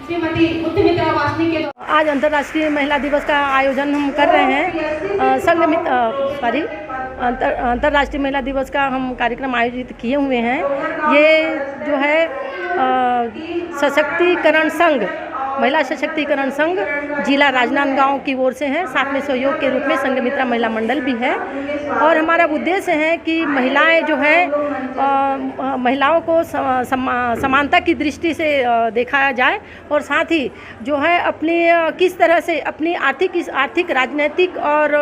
श्रीमती बुद्धिमित्रा वासनिक के आज अंतर्राष्ट्रीय महिला दिवस का आयोजन हम कर रहे हैं। अंतर्राष्ट्रीय महिला दिवस का हम कार्यक्रम आयोजित किए हुए हैं। ये जो है सशक्तिकरण संघ, महिला सशक्तिकरण संघ जिला राजनांदगांव की ओर से है। साथ में सहयोग के रूप में संघमित्रा महिला मंडल भी है। और हमारा उद्देश्य है कि महिलाएं जो है महिलाओं को समानता की दृष्टि से देखा जाए और साथ ही जो है अपनी किस तरह से अपनी आर्थिक राजनीतिक और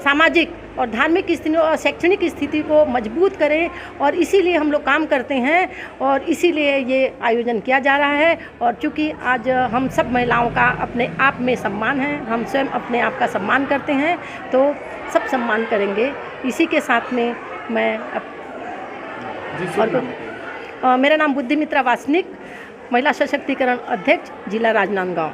सामाजिक और धार्मिक स्थिति और शैक्षणिक स्थिति को मजबूत करें। और इसीलिए हम लोग काम करते हैं और इसीलिए ये आयोजन किया जा रहा है। और चूँकि आज हम सब महिलाओं का अपने आप में सम्मान है, हम स्वयं अपने आप का सम्मान करते हैं, तो सब सम्मान करेंगे। इसी के साथ में मैं मेरा नाम बुद्धिमित्रा वासनिक, महिला सशक्तिकरण अध्यक्ष जिला राजनांदगांव।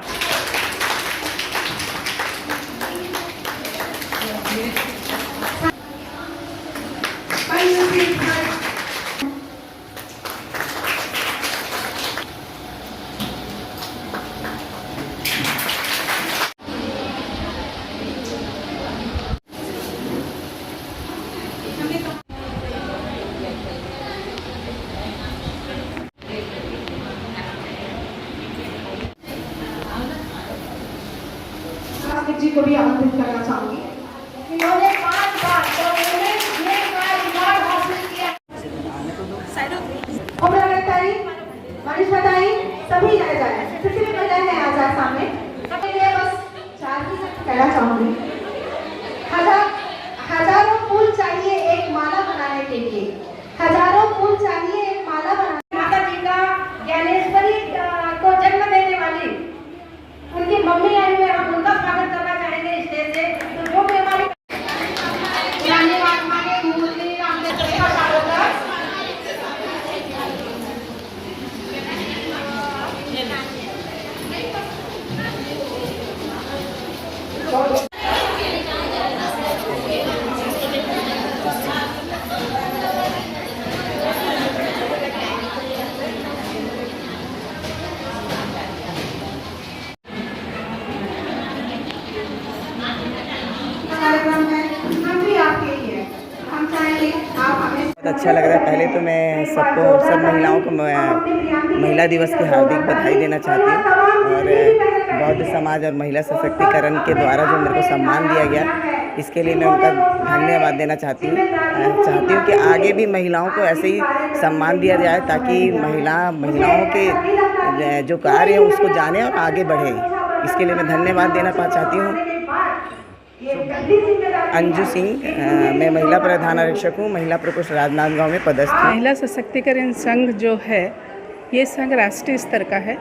जी को भी आमंत्रित करना चाहूंगी। इन्होंने 5 बार ये रिकॉर्ड हासिल किया। मनीषा सभी आ जाए, किसी भी महिला है आ जाए सामने। सबके लिए बस 4 ही कहना चाहूंगी। हजारों फूल चाहिए एक माला बनाने के लिए, हजारों फूल चाहिए एक माला बनाने। माता जी का ज्ञानेश्वरी को जन्म देने वाली उनकी मम्मी आई हुई, हम उनका स्वागत करना चाहेंगे स्टेज से। तो जो भी हमारी अच्छा लग रहा है। पहले तो मैं सब महिलाओं को महिला दिवस की हार्दिक बधाई देना चाहती हूँ। और बौद्ध समाज और महिला सशक्तिकरण के द्वारा जो मेरे को सम्मान दिया गया, इसके लिए मैं उनका धन्यवाद देना चाहती हूँ कि आगे भी महिलाओं को ऐसे ही सम्मान दिया जाए, ताकि महिलाओं के जो कार्य है उसको जाने और आगे बढ़े। इसके लिए मैं धन्यवाद देना चाहती हूँ। अंजू सिंह, मैं महिला प्रधान आरक्षक हूँ, महिला प्रकोष्ठ राजनांदगांव में पदस्थ हूँ। महिला सशक्तिकरण संघ जो है, ये संघ राष्ट्रीय स्तर का है।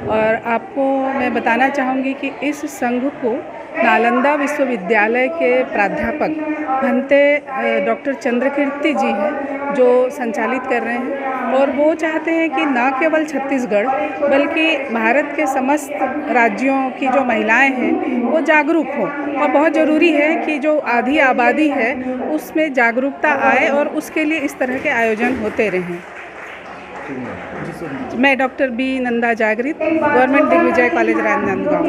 और आपको मैं बताना चाहूँगी कि इस संघ को नालंदा विश्वविद्यालय के प्राध्यापक भंते डॉक्टर चंद्रकीर्ति जी हैं जो संचालित कर रहे हैं। और वो चाहते हैं कि न केवल छत्तीसगढ़ बल्कि भारत के समस्त राज्यों की जो महिलाएं हैं वो जागरूक हो। और बहुत ज़रूरी है कि जो आधी आबादी है उसमें जागरूकता आए और उसके लिए इस तरह के आयोजन होते रहें। मैं डॉक्टर बी नंदा जागृत, गवर्नमेंट दिग्विजय कॉलेज राजनांदगांव।